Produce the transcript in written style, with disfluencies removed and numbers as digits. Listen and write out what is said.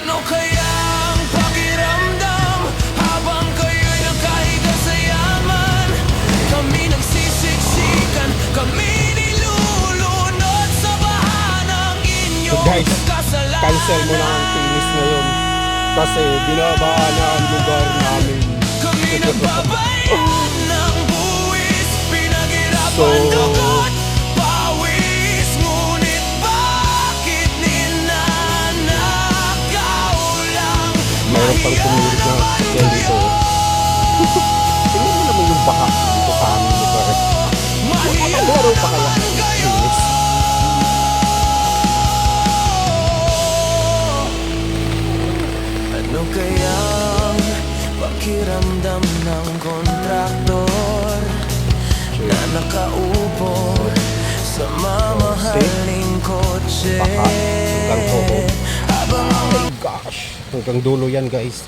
Ano kayang pakiramdam habang kayo'y nakahiga sa yaman? Kami nagsisiksikan, kami nilulunod sa baha ng inyong Guys, kasalanan. cancel mo na ang finish ngayon kasi binabaan na ang lugar namin. Kami nagbabayad ng buwis, pinaghirapan So, dugot, pawis. Ngunit bakit ninanakaw lang? mayroon pang tumulit na sakyan dito. Tingnan mo naman yung baha dito sa amin lugar. Meron pa kaya finish? Ano kayang pakiramdam ng kontraktor na nakaupo sa mamahaling kotse? Baka hanggang toho. Habang ang Gosh, hanggang dulo yan guys.